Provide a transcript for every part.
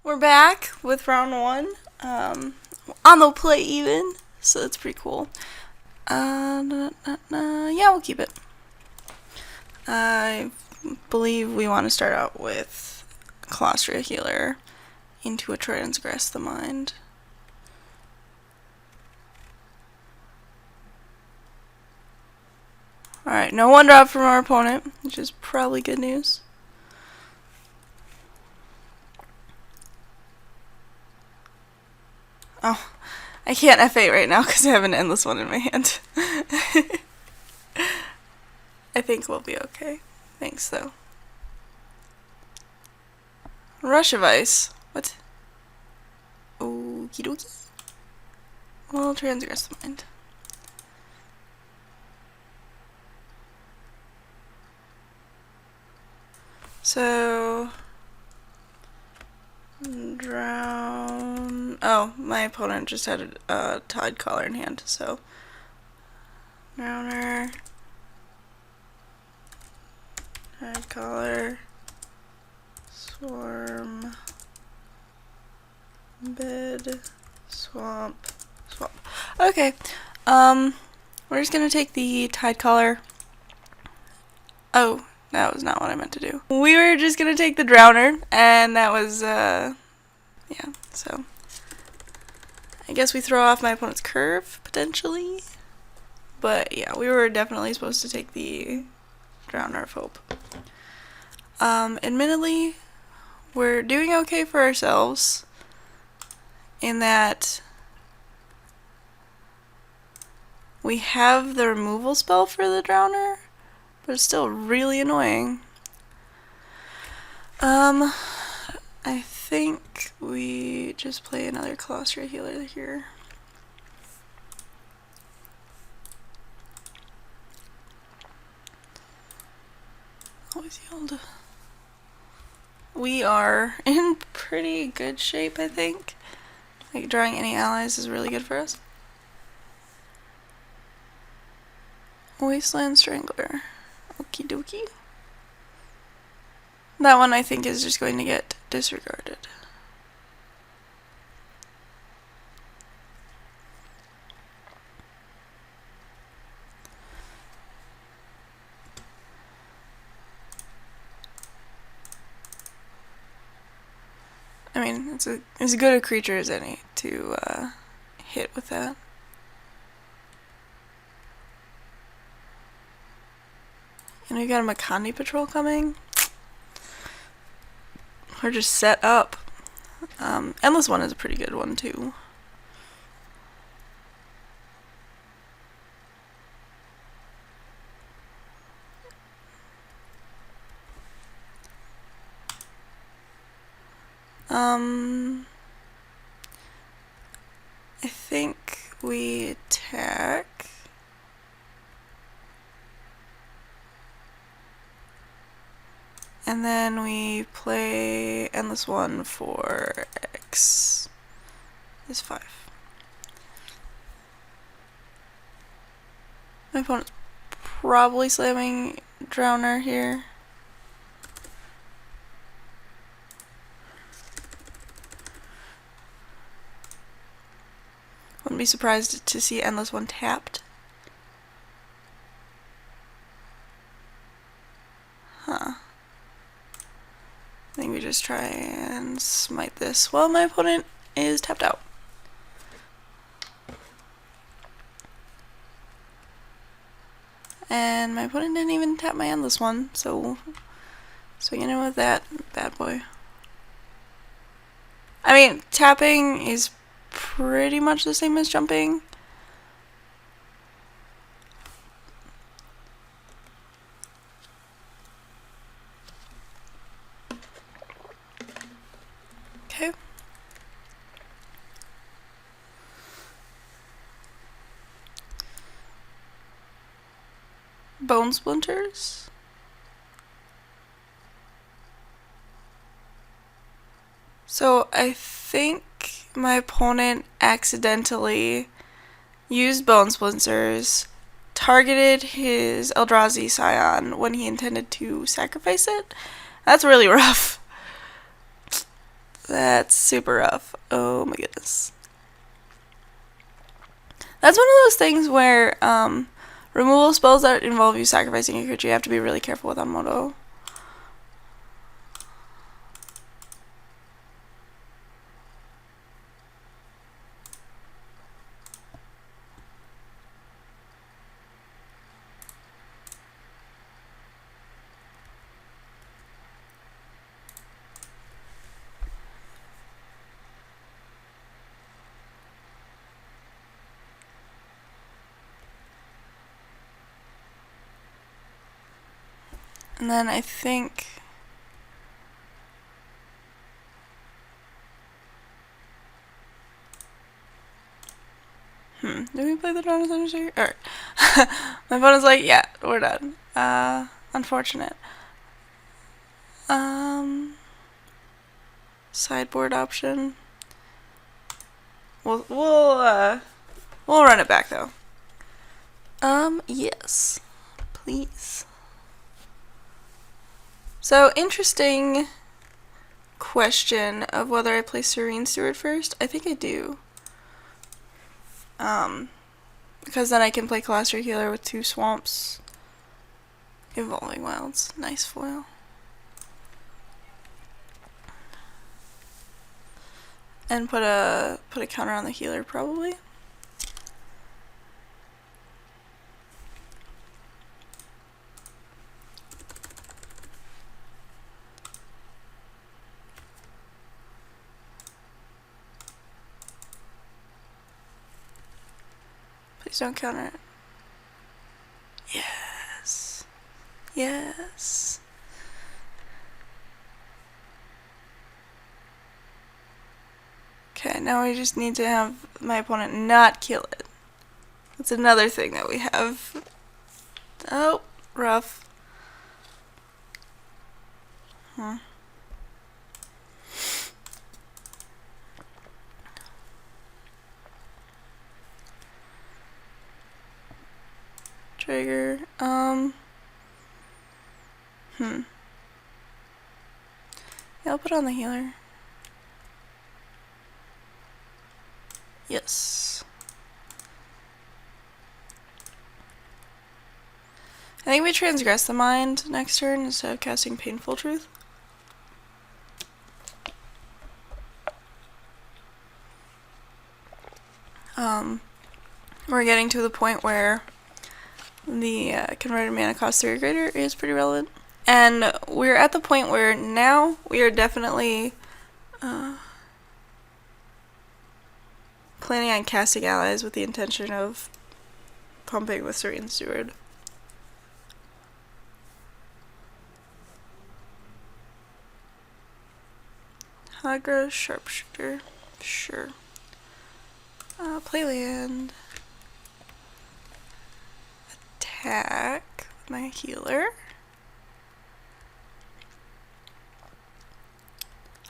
We're back with round 1, on the play even, so that's pretty cool. Yeah, we'll keep it. I believe we want to start out with Kalastria Healer into a Transgress the Mind. Alright, no one drop from our opponent, which is probably good news. Oh, I can't F8 right now because I have an endless one in my hand. I think we'll be okay. Thanks, though. Rush of Ice. What? Okie dokie. Well, Transgress the Mind. So... drown... Oh, my opponent just had a Tide Collar in hand, so... Drowner... Tide Collar... Swarm... Bed... Swamp... Swamp. Okay, we're just gonna take the Tide Collar... Oh, that was not what I meant to do. We were just gonna take the Drowner, and that was, yeah, so... I guess we throw off my opponent's curve, potentially? But, yeah, we were definitely supposed to take the Drowner of Hope. Admittedly, we're doing okay for ourselves, in that we have the removal spell for the Drowner, but it's still really annoying. I think we just play another Kalastria Healer here. Always healed. We are in pretty good shape, I think. Like, drawing any allies is really good for us. Wasteland Strangler. Okie dokie. That one I think is just going to get disregarded. I mean, it's as good a creature as any to hit with that. And we got a Makindi Patrol coming. We're just set up. Endless One is a pretty good one too. I think we attack. And then we play Endless One for X is 5. My opponent's probably slamming Drowner here. Wouldn't be surprised to see Endless One tapped. Huh. I think we just try and smite this while my opponent is tapped out. And my opponent didn't even tap my Endless One, so swinging in with that bad boy. I mean, tapping is pretty much the same as jumping. Okay. Bone Splinters. So I think my opponent accidentally used Bone Splinters, targeted his Eldrazi Scion when he intended to sacrifice it. That's really rough. That's super rough. Oh my goodness. That's one of those things where removal spells that involve you sacrificing a creature, you have to be really careful with on Moto. And then I think did we play the Drana Emissary? Alright. My phone is like, yeah, we're done. Unfortunate. Sideboard option. We'll run it back though. Yes. Please. So, interesting question of whether I play Serene Steward first. I think I do. Because then I can play Kalastria Healer with 2 swamps. Evolving Wilds. Nice foil. And put a counter on the healer probably. Please don't counter it. Yes. Yes. Okay, now we just need to have my opponent not kill it. That's another thing that we have. Oh, rough. Trigger. Yeah, I'll put on the healer. Yes. I think we transgress the mind next turn instead of casting Painful Truth. We're getting to the point where the converted mana cost 3 or greater is pretty relevant. And we're at the point where now we are definitely planning on casting allies with the intention of pumping with Serene Steward. Hagra Sharpshooter. Sure. Play land. Attack with my healer.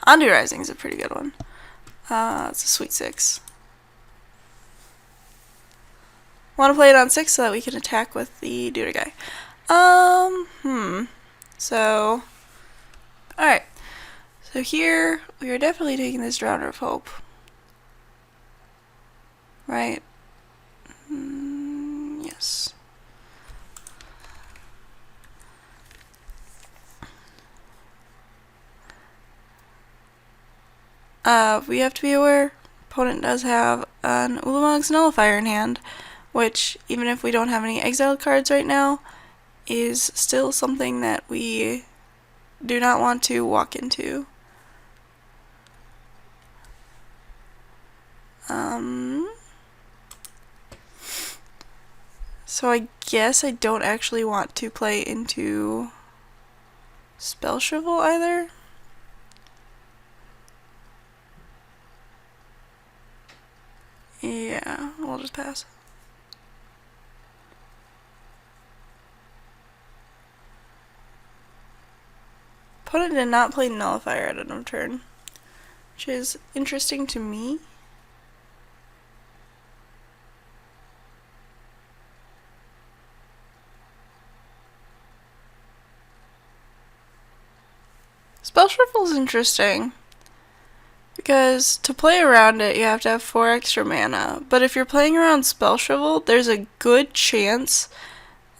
Ondu Rising is a pretty good one. It's a sweet 6. Want to play it on 6 so that we can attack with the Duda guy. So, alright. So here, we are definitely taking this Drowner of Hope. Right? Yes. We have to be aware, opponent does have an Ulamog's Nullifier in hand, which, even if we don't have any exiled cards right now, is still something that we do not want to walk into. So I guess I don't actually want to play into Spell Shrivel either. Yeah, we'll just pass. Opponent did not play Nullifier at end of turn, which is interesting to me. Spell Shuffle is interesting. Because to play around it, you have to have 4 extra mana. But if you're playing around Spell Shovel, there's a good chance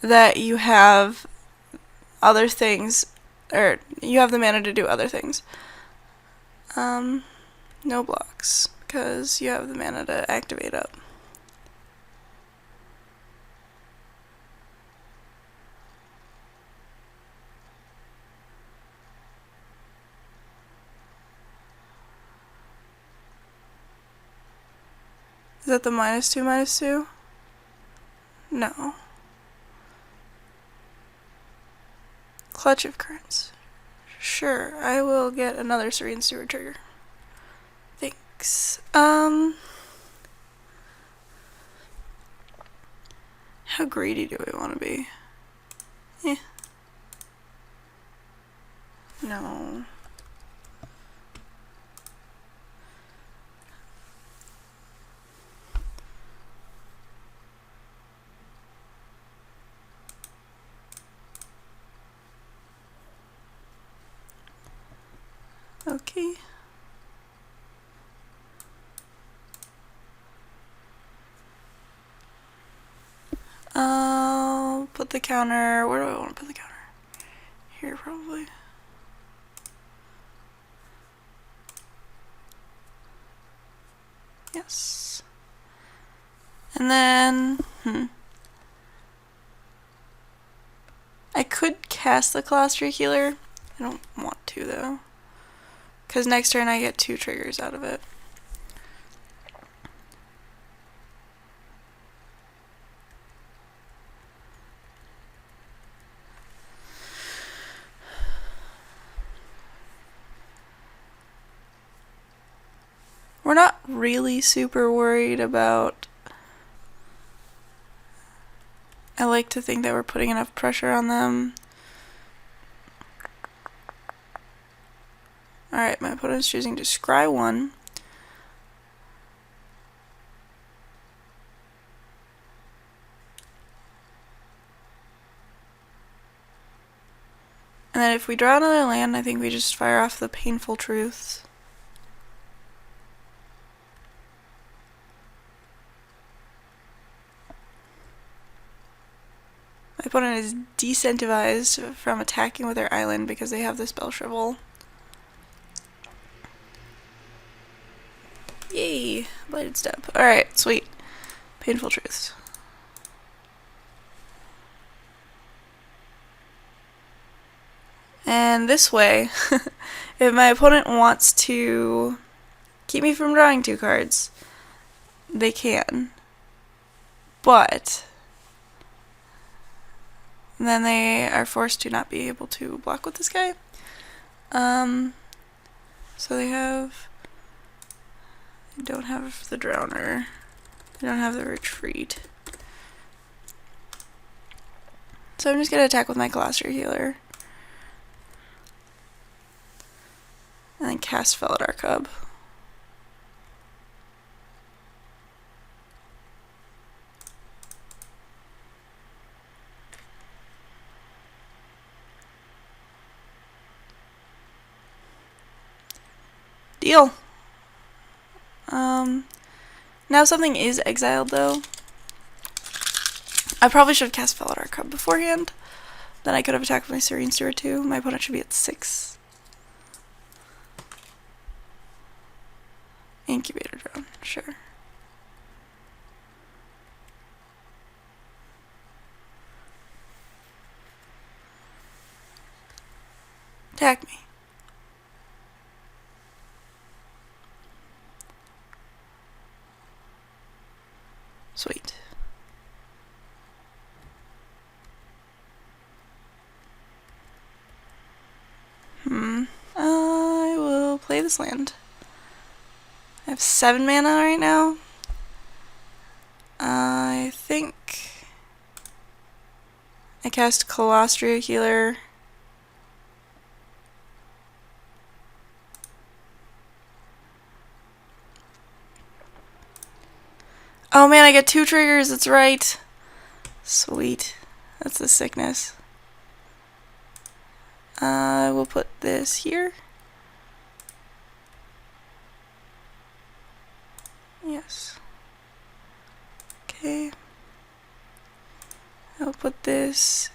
that you have other things, or you have the mana to do other things. No blocks, because you have the mana to activate up. Is that the -2/-2? No. Clutch of Currents. Sure, I will get another Serene Steward trigger. Thanks. How greedy do we want to be? No. Okay. I'll put the counter. Where do I want to put the counter? Here, probably. Yes. And then, I could cast the Kalastria Healer. I don't want to, though. Because next turn I get 2 triggers out of it. We're not really super worried about... I like to think that we're putting enough pressure on them. Alright, my opponent's choosing to scry 1. And then if we draw another land, I think we just fire off the Painful Truths. My opponent is decentivized from attacking with their island because they have the Spell Shovel. Yay! Blighted Steppe. Alright, sweet. Painful Truths. And this way, if my opponent wants to keep me from drawing 2 cards, they can. But then they are forced to not be able to block with this guy. So they don't have the Drowner. They don't have the Retreat. So I'm just gonna attack with my Kalastria Healer. And then cast Felidar Cub. Deal. Now something is exiled though. I probably should have cast Felidar Cub beforehand. Then I could have attacked with my Serene Steward too. My opponent should be at 6. Incubator drone, sure. Attack me. Sweet. I will play this land. I have 7 mana right now. I think I cast Kalastria Healer. Oh man, I get 2 triggers, that's right. Sweet. That's the sickness. I will put this here. Yes. Okay. I'll put this.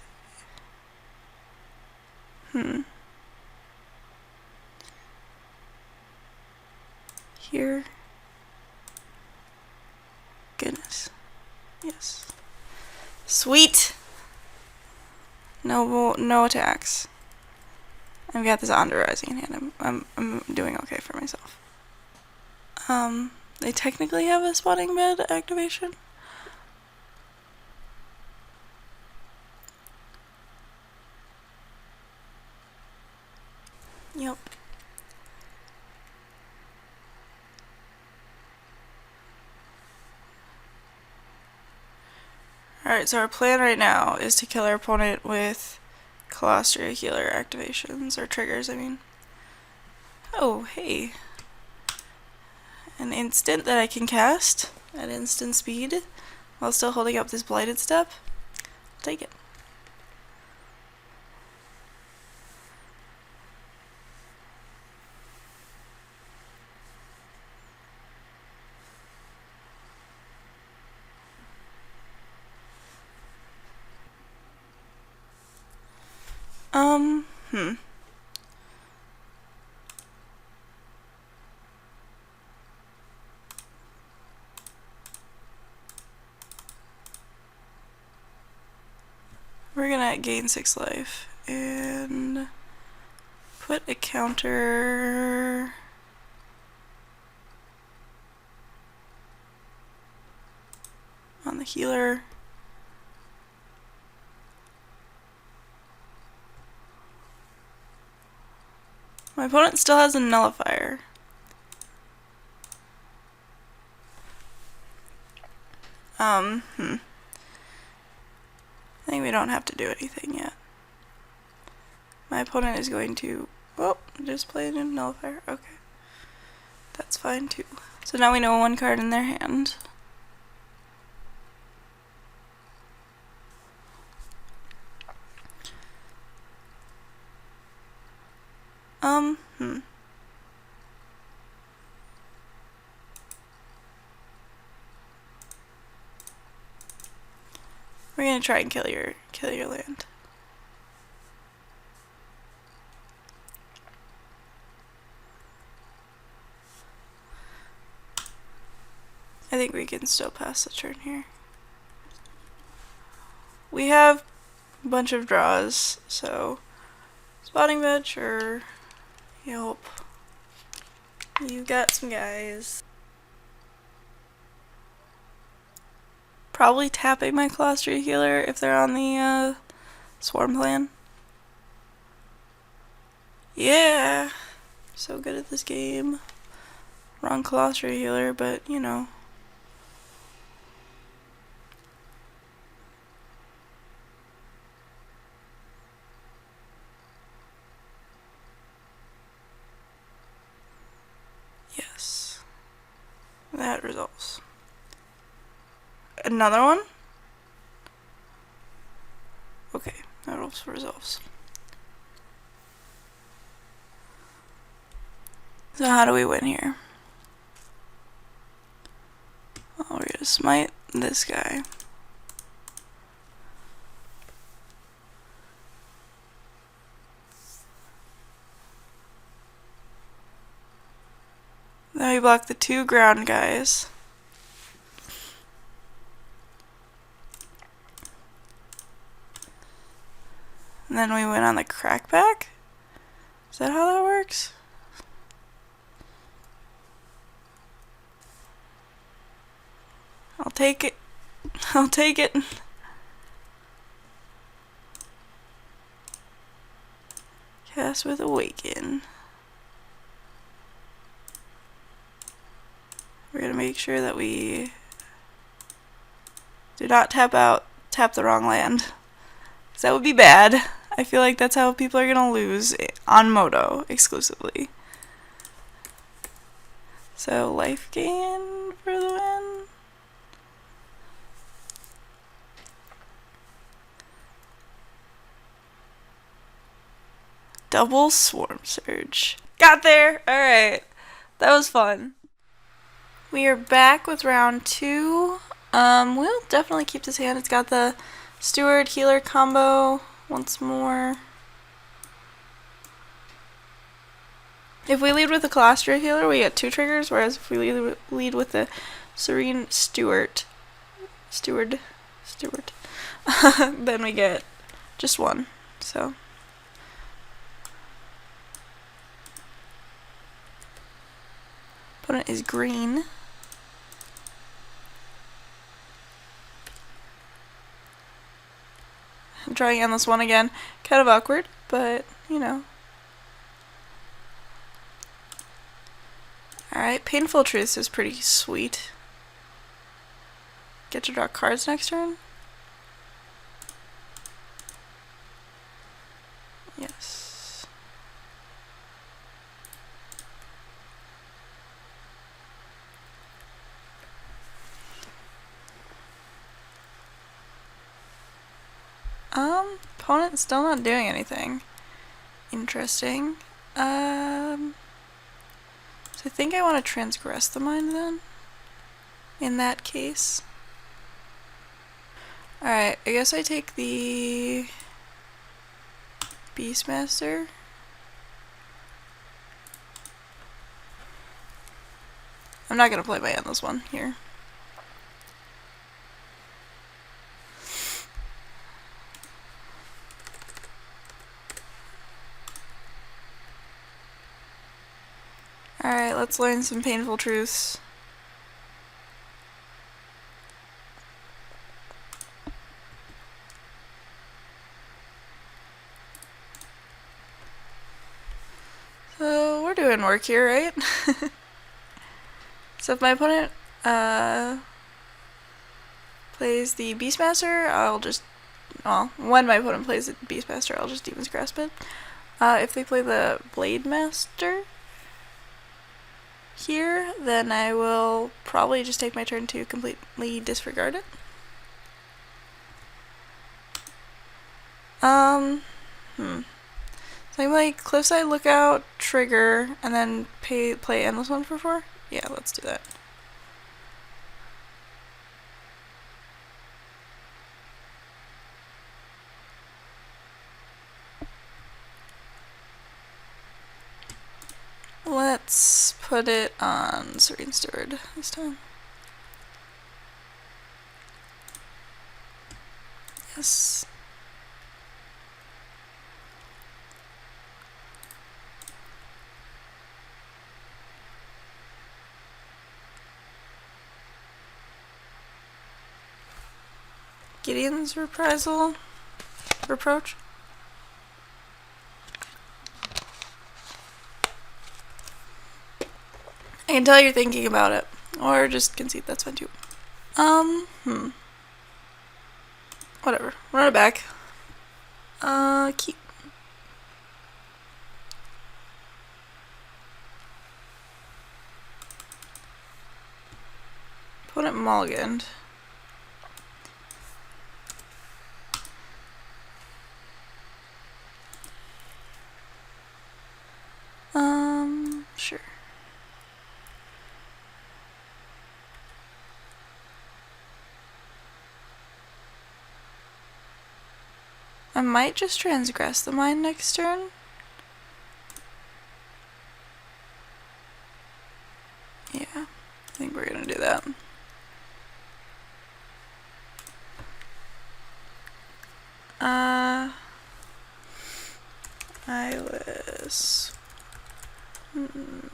Here. Goodness. Yes. Sweet! No attacks. I've got this Ondu Rising in hand. I'm doing okay for myself. They technically have a spawning bed activation. Yep. Alright, so our plan right now is to kill our opponent with Kalastria Healer activations, or triggers, I mean. Oh, hey. An instant that I can cast at instant speed while still holding up this Blighted Steppe. I'll take it. We're gonna gain 6 life and put a counter on the healer. My opponent still has a nullifier. I think we don't have to do anything yet. My opponent is going to, oh, just play a new nullifier. Okay. That's fine too. So now we know one card in their hand. We're gonna try and kill your land. I think we can still pass the turn here. We have a bunch of draws, so spawning bed, sure. Yep. You got some guys. Probably tapping my Kalastria Healer if they're on the swarm plan. Yeah! So good at this game. Wrong Kalastria Healer, but you know. Yes. That resolves. Another one? Okay, that also resolves. So how do we win here? Well, we're gonna smite this guy. Then we block the 2 ground guys. And then we win on the crackback? Is that how that works? I'll take it. I'll take it. Cast with Awaken. We're gonna make sure that we do not tap the wrong land. Because that would be bad. I feel like that's how people are gonna lose on Moto exclusively. So life gain for the win. Double Swarm Surge. Got there! Alright. That was fun. We are back with round 2. We'll definitely keep this hand. It's got the Steward Healer combo once more. If we lead with the Kalastria Healer, we get 2 triggers, whereas if we lead with the Serene Steward, then we get just 1. So opponent is green. I'm trying Endless One again. Kind of awkward, but you know. Alright, Painful Truths is pretty sweet. Get to draw cards next turn? Yes. Opponent's still not doing anything interesting. So I think I want to Transgress the Mind then, in that case. Alright, I guess I take the Beastmaster. I'm not going to play my Endless One here. Alright, let's learn some Painful Truths. So, we're doing work here, right? So if my opponent plays the Beastmaster, I'll just... well, when my opponent plays the Beastmaster, I'll just Demon's Grasp it. If they play the Blade Master here, then I will probably just take my turn to completely disregard it. So I'm like Cliffside Lookout, trigger, and then play Endless One for 4? Yeah, let's do that. Let's put it on Serene Steward this time. Yes. Gideon's Reprisal? Reproach? I can tell you're thinking about it. Or just concede, that's fine too. Whatever. Run it back. Keep. Opponent mulliganed. Sure. I might just Transgress the Mind next turn. Yeah, I think we're gonna do that. Eyeless.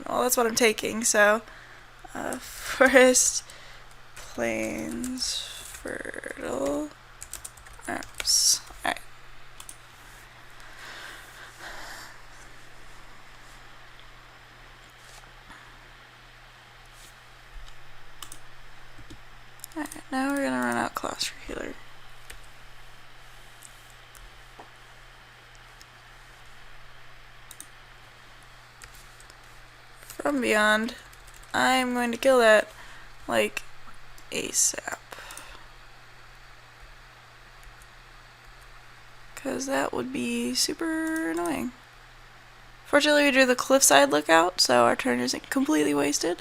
Well, that's what I'm taking, so Forest, Plains, Fertile, Arms. Alright. Alright, now we're gonna run out Kalastria Healer. From Beyond, I'm going to kill that, like, ASAP. Because that would be super annoying. Fortunately, we drew the Cliffside Lookout, so our turn isn't completely wasted.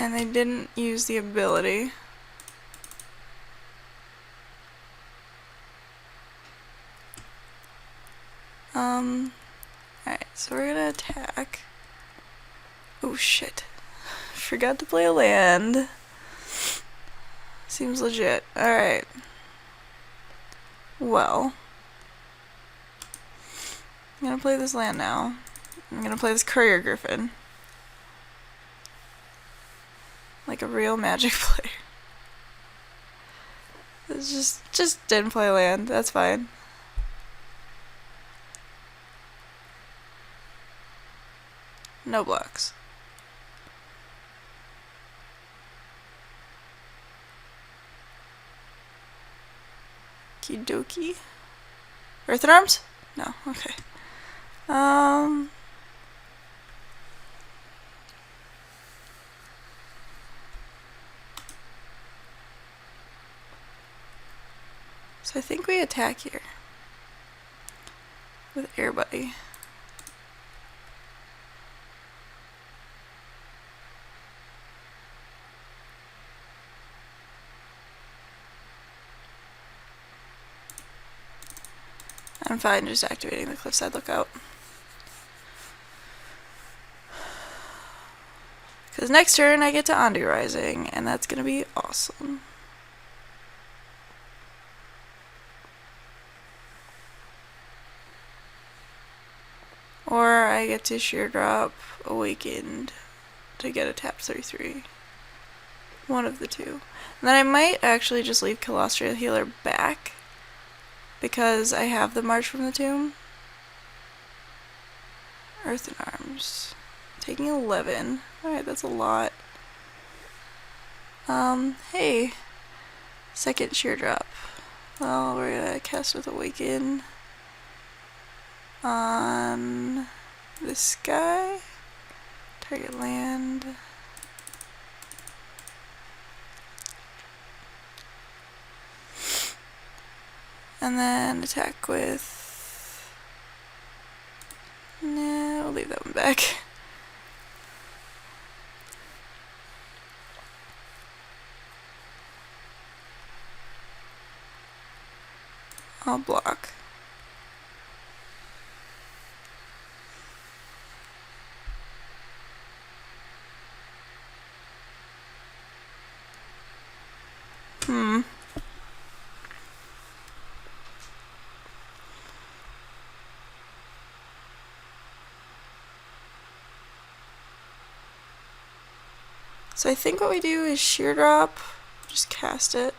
And they didn't use the ability. Alright, so we're gonna attack. Oh shit. Forgot to play a land. Seems legit. Alright. Well. I'm gonna play this land now. I'm gonna play this Courier Griffin. Like a real Magic player. It's just didn't play land. That's fine. No blocks. Kidoki. Earthen Arms? No. Okay. So I think we attack here with Air Buddy. I'm fine just activating the Cliffside Lookout. Because next turn I get to Ondu Rising, and that's gonna be awesome. Or I get to Sheer Drop Awakened to get a tap 3/3. One of the two. And then I might actually just leave Kalastria Healer back, because I have the March from the Tomb. Earthen Arms. Taking 11. Alright, that's a lot. Hey. Second Sheer Drop. Well, we're gonna cast with Awaken on this guy. Target land. And then attack with... Nah, we'll leave that one back. I'll block. So I think what we do is Sheer Drop, just cast it.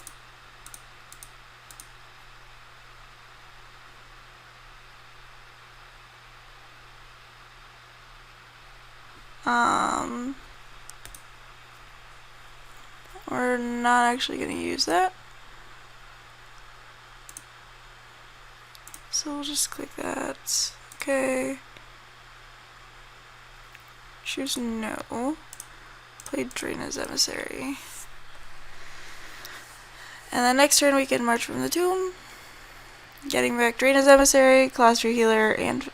We're not actually going to use that. So we'll just click that. Okay. Choose no. Play Drana's Emissary. And then next turn we can March from the Tomb. Getting back Drana's Emissary, Kalastria Healer, and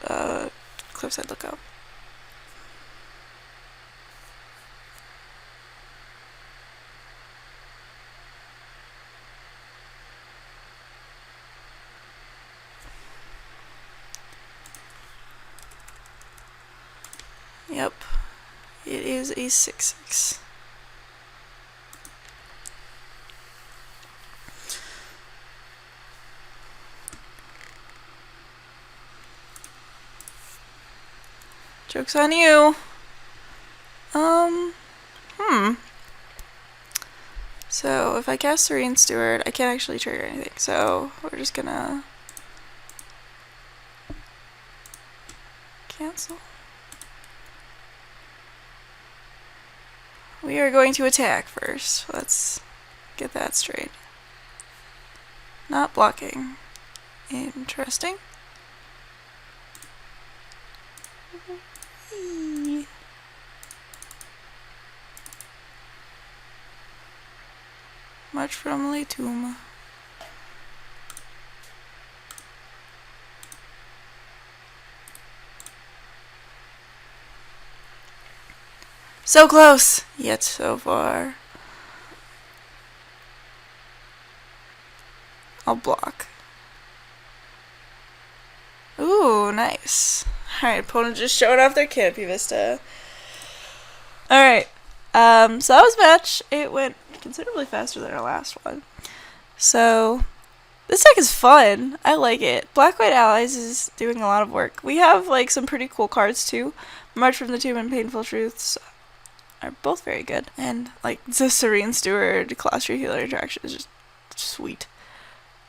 Cliffside Lookout. Yep. It is a 6/6. Joke's on you. So if I cast Serene Steward, I can't actually trigger anything. So we're just gonna Cancel. We are going to attack first. Let's get that straight. Not blocking. Interesting. March from Latum. So close, yet so far. I'll block. Ooh, nice. Alright, opponent just showed off their Canopy Vista. Alright, so that was a match. It went considerably faster than our last one. So, this deck is fun. I like it. Black-White Allies is doing a lot of work. We have, like, some pretty cool cards, too. March from the Tomb and Painful Truths are both very good. And, like, the Serene Steward, Kalastria Healer interaction is just sweet.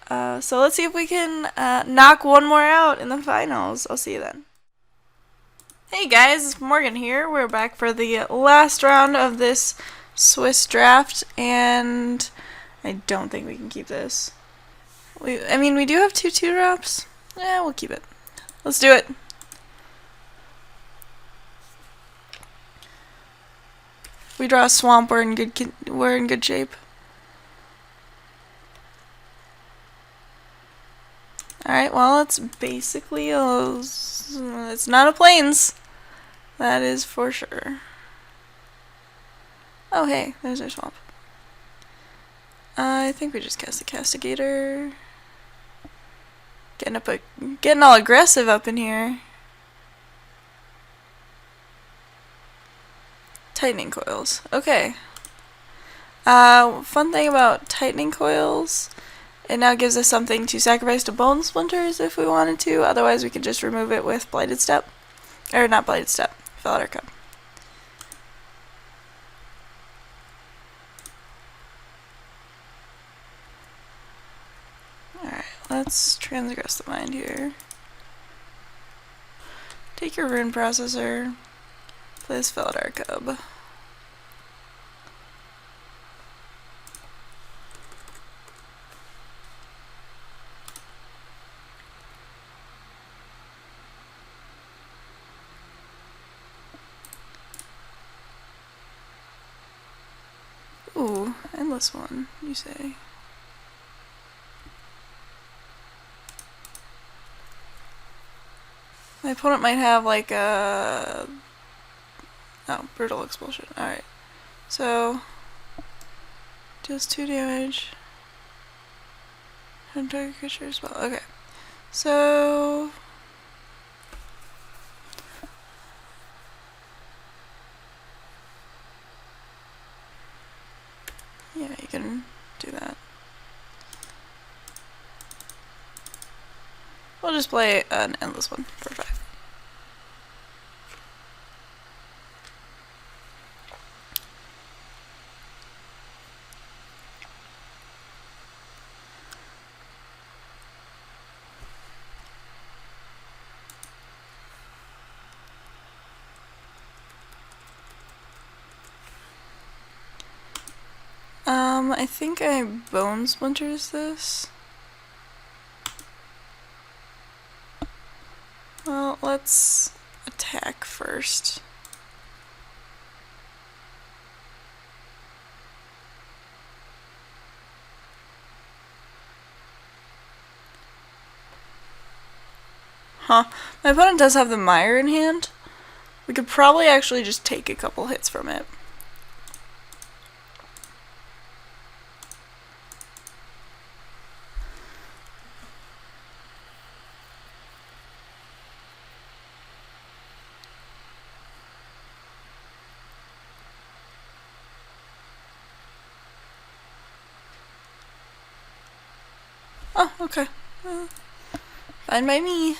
So let's see if we can knock one more out in the finals. I'll see you then. Hey guys, it's Morgan here. We're back for the last round of this Swiss draft, and I don't think we can keep this. I mean, we do have 2 2-drops. Yeah, we'll keep it. Let's do it. We draw a swamp, we're in good shape. Alright, well, it's basically it's not a plains. That is for sure. Oh, hey, there's our swamp. I think we just cast the Castigator. Getting all aggressive up in here. Tightening coils. Okay. Fun thing about tightening coils, it now gives us something to sacrifice to Bone Splinters if we wanted to. Otherwise, we could just remove it with Blighted Steppe. Or not Blighted Steppe, Felidar Cub. Alright, let's Transgress the Mind here. Take your Rune Processor. Play this Felidar Cub. Ooh, endless one, you say. My opponent might have like a... Oh, Brutal Expulsion. Alright. So, deals 2 damage. And target creature as well. Okay. So... yeah, you can do that. We'll just play an endless one for 5. I think I Bone Splinters this. Well, let's attack first. Huh. My opponent does have the Mire in hand. We could probably actually just take a couple hits from it. Oh, okay. Fine by me.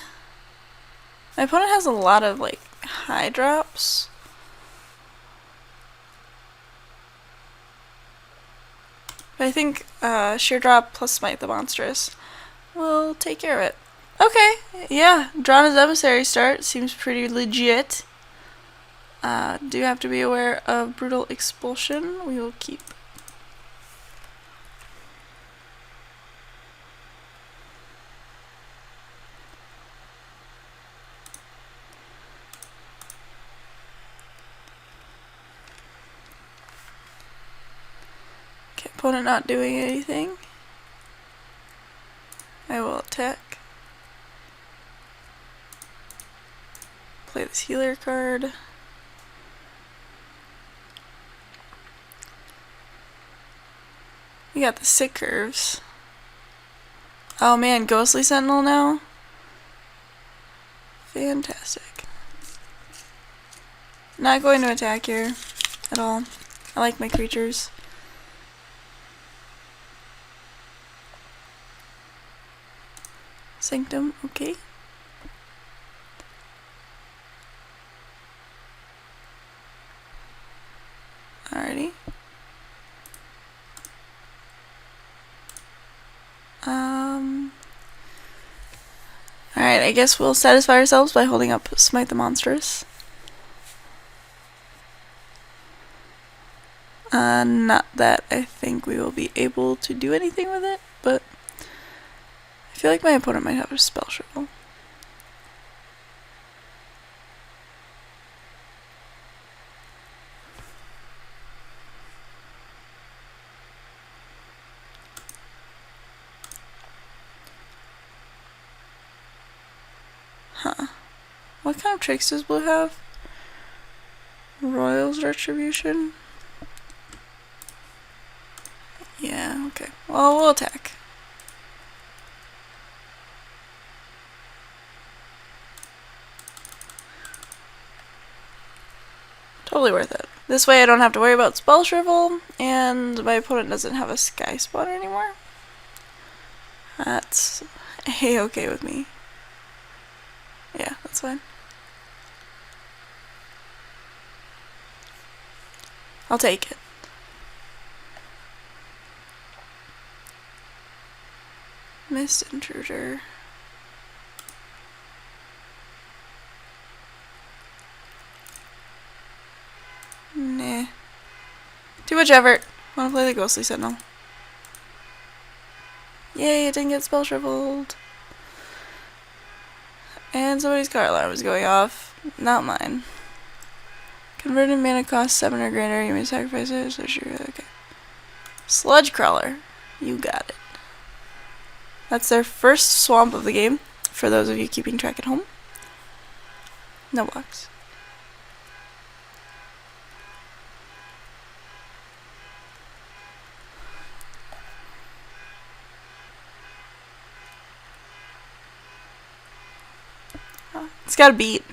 My opponent has a lot of, like, high drops. But I think Sheer Drop plus Smite the Monstrous will take care of it. Okay, yeah. Drana's Emissary start seems pretty legit. Do have to be aware of Brutal Expulsion. We will keep. Okay, opponent not doing anything. I will attack. Play this healer card. We got the sick curves. Oh man, Ghostly Sentinel now? Fantastic. Not going to attack here at all. I like my creatures. Sanctum, okay. Alrighty. Alright, I guess we'll satisfy ourselves by holding up Smite the Monstrous. Not that I think we will be able to do anything with it, but I feel like my opponent might have a spell shuffle. Huh. What kind of tricks does Blue have? Royal's Retribution? Yeah, okay. Well, we'll attack. Totally worth it. This way I don't have to worry about spell shrivel, and my opponent doesn't have a sky spotter anymore. That's a-okay with me. Yeah, that's fine. I'll take it. Mist Intruder. Nah. Too much effort. Wanna play the Ghostly Sentinel. Yay, it didn't get spell shriveled. And somebody's car alarm is going off. Not mine. Converted mana cost 7 or greater. You may sacrifice it. So sure, okay. Sludge Crawler. You got it. That's their first swamp of the game, for those of you keeping track at home. No blocks. Oh, it's got a beat.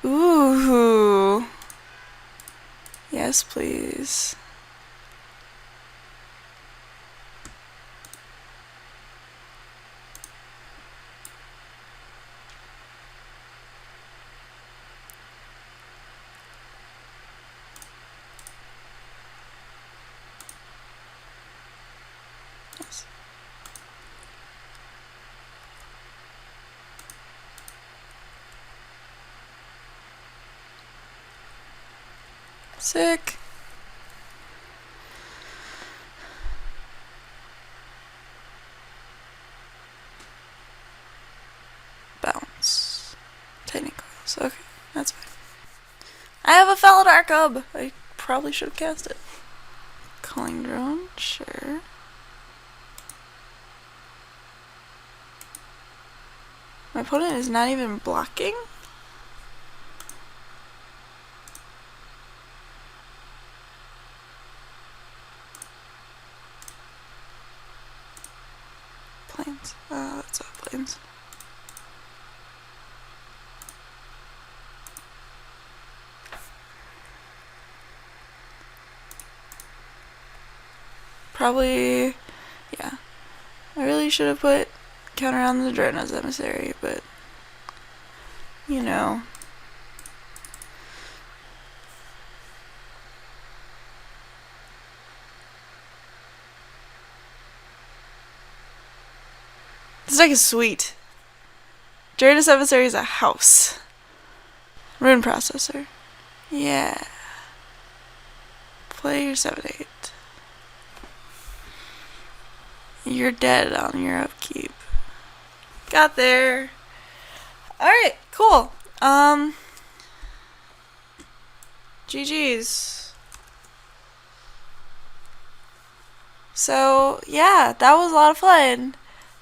Ooh. Yes, please. Yes. Sick. Bounce. Tightening coils. Okay, that's fine. I have a Felidar Cub. I probably should have cast it. Calling drone, sure. My opponent is not even blocking? Planes. That's all planes. Probably, yeah. I really should have put counter on the Drana's Emissary, but, you know. This deck is sweet. Drana's Emissary is a house. Rune Processor. Yeah. Play your 7/8. You're dead on your upkeep. Got there. Alright, cool. GG's. So, yeah, that was a lot of fun.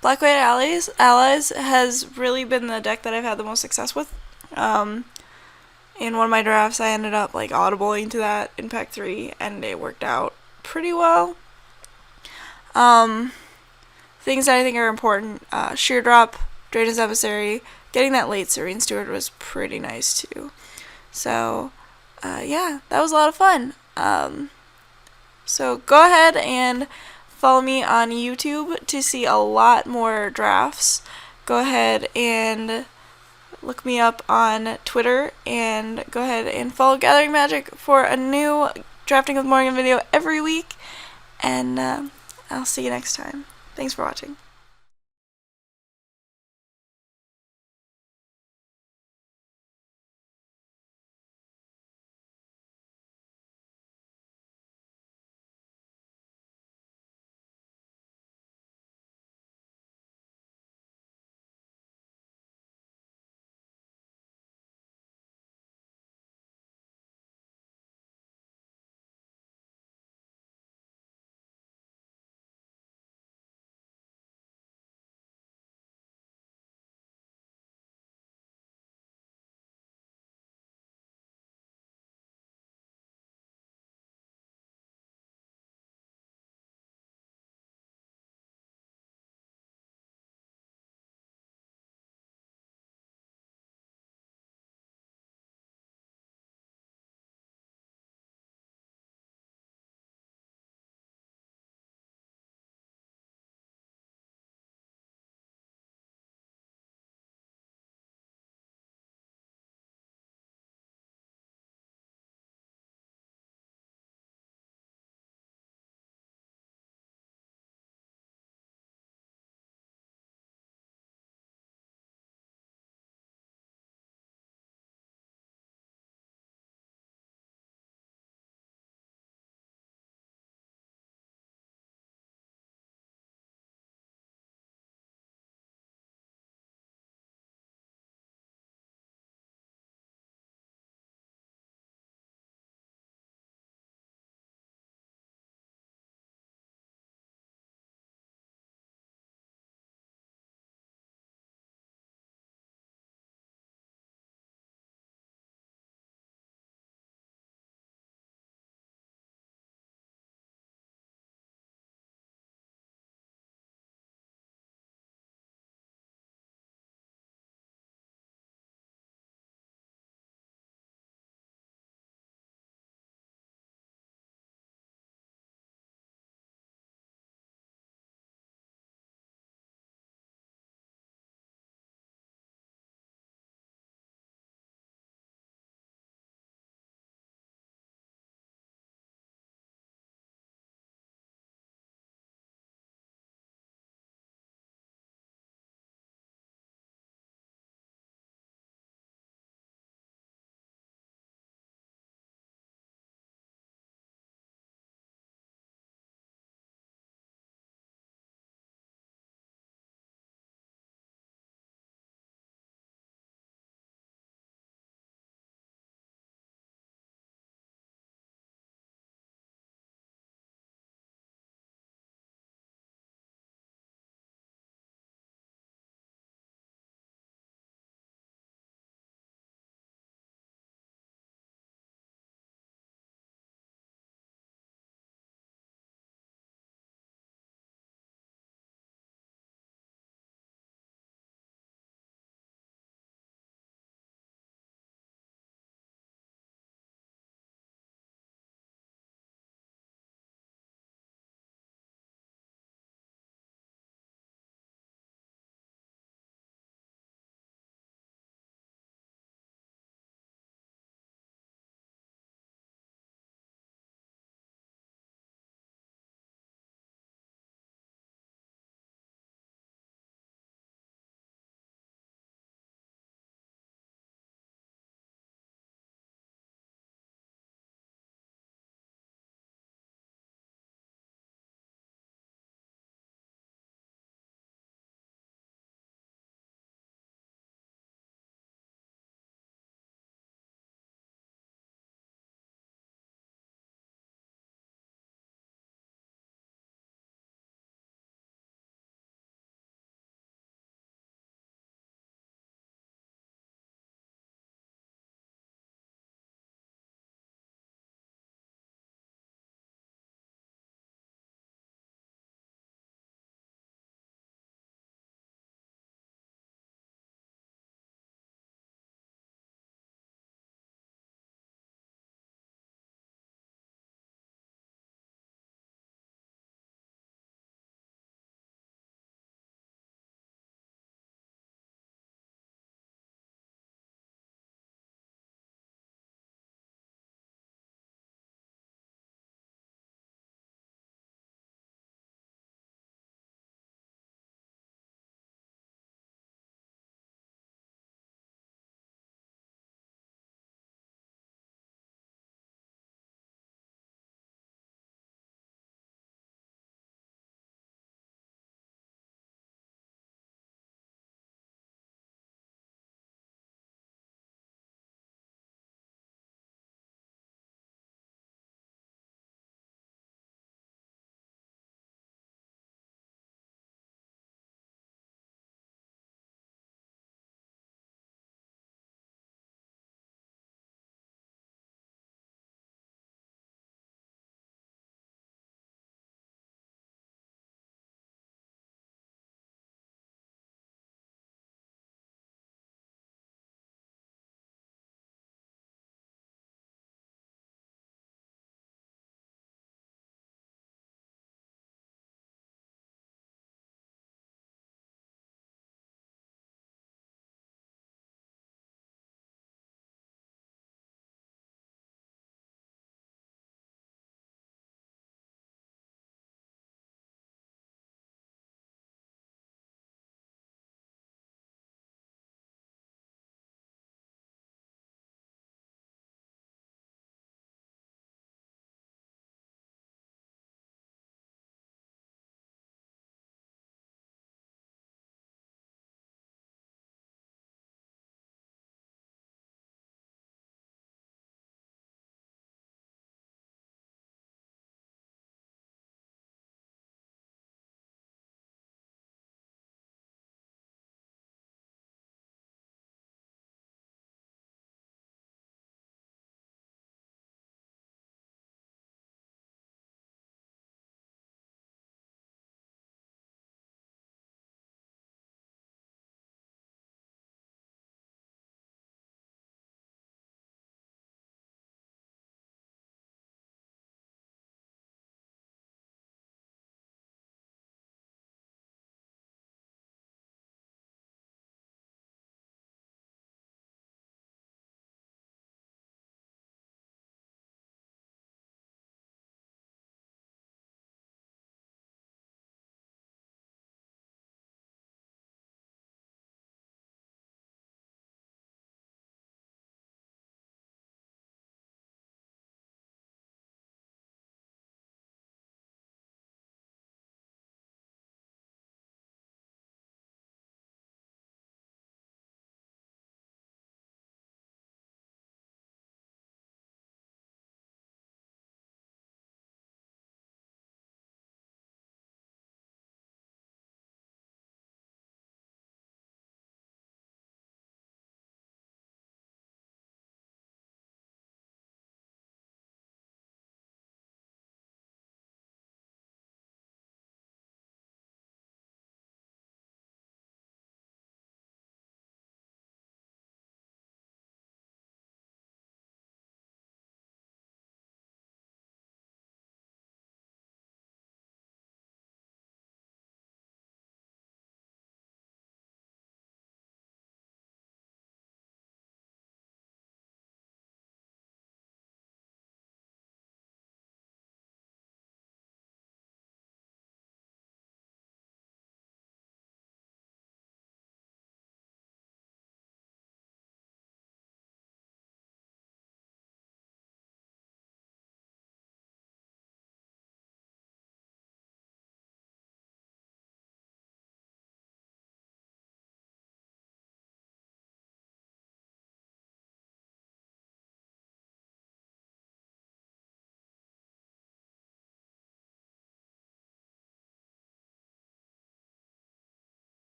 Black White Allies has really been the deck that I've had the most success with. In one of my drafts, I ended up like audibling to that in pack 3, and it worked out pretty well. Things that I think are important: Sheer Drop, Drana's Emissary. Getting that late Serene Steward was pretty nice too. So, yeah, that was a lot of fun. So go ahead and follow me on YouTube to see a lot more drafts. Go ahead and look me up on Twitter, and go ahead and follow Gathering Magic for a new Drafting with Morgan video every week. And I'll see you next time. Thanks for watching.